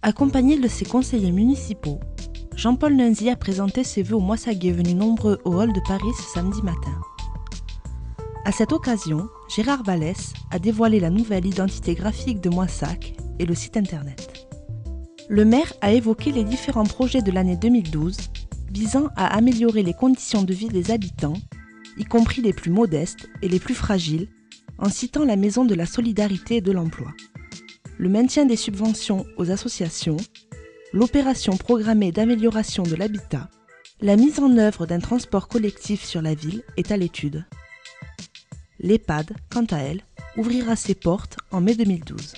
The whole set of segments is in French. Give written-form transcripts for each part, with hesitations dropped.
Accompagné de ses conseillers municipaux, Jean-Paul Nunzi a présenté ses vœux aux Moissaguais venus nombreux au hall de Paris ce samedi matin. À cette occasion, Gérard Vallès a dévoilé la nouvelle identité graphique de Moissac et le site internet. Le maire a évoqué les différents projets de l'année 2012 visant à améliorer les conditions de vie des habitants, y compris les plus modestes et les plus fragiles, en citant la Maison de la Solidarité et de l'Emploi, le maintien des subventions aux associations, l'opération programmée d'amélioration de l'habitat, la mise en œuvre d'un transport collectif sur la ville est à l'étude. L'EHPAD, quant à elle, ouvrira ses portes en mai 2012.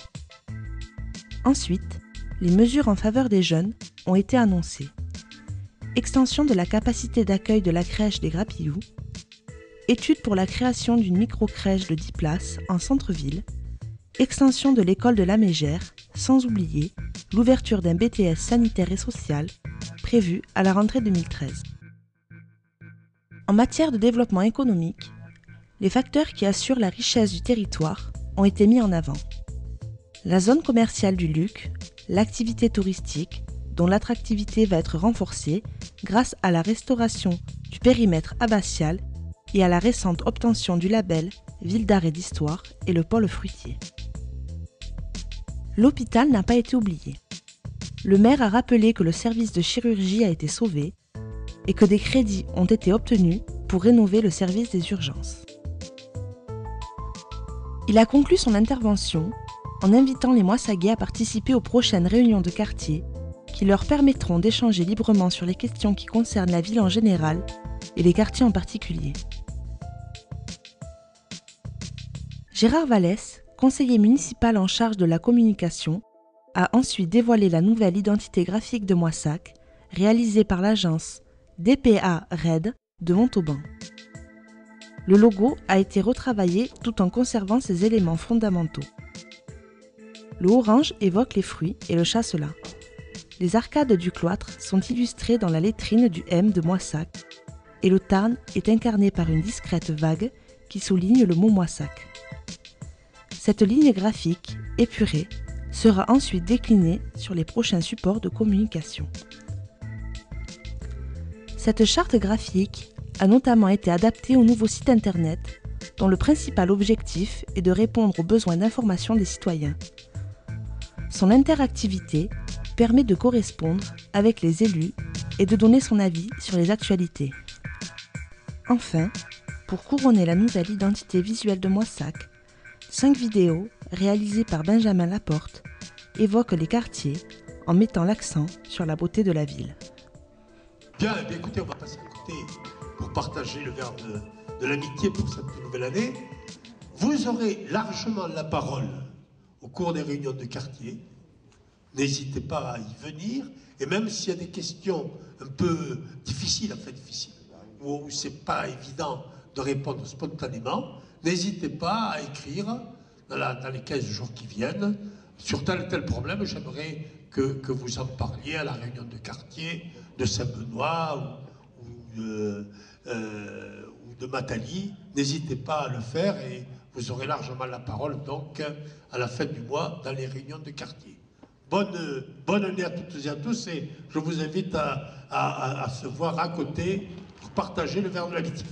Ensuite, les mesures en faveur des jeunes ont été annoncées. Extension de la capacité d'accueil de la crèche des Grapillous, étude pour la création d'une micro-crèche de 10 places en centre-ville, extension de l'école de la Mégère, sans oublier l'ouverture d'un BTS sanitaire et social prévu à la rentrée 2013. En matière de développement économique, les facteurs qui assurent la richesse du territoire ont été mis en avant. La zone commerciale du Luc, l'activité touristique, dont l'attractivité va être renforcée grâce à la restauration du périmètre abbatial et à la récente obtention du label Ville d'art et d'histoire et le pôle fruitier. L'hôpital n'a pas été oublié. Le maire a rappelé que le service de chirurgie a été sauvé et que des crédits ont été obtenus pour rénover le service des urgences. Il a conclu son intervention en invitant les Moissaguais à participer aux prochaines réunions de quartier qui leur permettront d'échanger librement sur les questions qui concernent la ville en général et les quartiers en particulier. Gérard Vallès, conseiller municipal en charge de la communication, a ensuite dévoilé la nouvelle identité graphique de Moissac, réalisée par l'agence DPA Red de Montauban. Le logo a été retravaillé tout en conservant ses éléments fondamentaux. Le orange évoque les fruits et le chasselas. Les arcades du cloître sont illustrées dans la lettrine du M de Moissac et le Tarn est incarné par une discrète vague qui souligne le mot Moissac. Cette ligne graphique, épurée, sera ensuite déclinée sur les prochains supports de communication. Cette charte graphique a notamment été adaptée au nouveau site internet dont le principal objectif est de répondre aux besoins d'information des citoyens. Son interactivité permet de correspondre avec les élus et de donner son avis sur les actualités. Enfin, pour couronner la nouvelle identité visuelle de Moissac, 5 vidéos réalisées par Benjamin Laporte évoquent les quartiers en mettant l'accent sur la beauté de la ville. Bien, écoutez, on va passer à côté pour partager le verre de l'amitié pour cette nouvelle année. Vous aurez largement la parole au cours des réunions de quartier. N'hésitez pas à y venir. Et même s'il y a des questions un peu difficiles, où c'est pas évident de répondre spontanément, n'hésitez pas à écrire dans les 15 jours qui viennent sur tel ou tel problème. J'aimerais que vous en parliez à la réunion de quartier de Saint-Benoît ou de Matali. N'hésitez pas à le faire et vous aurez largement la parole donc à la fin du mois dans les réunions de quartier. Bonne année à toutes et à tous et je vous invite à se voir à côté pour partager le verre de l'amitié.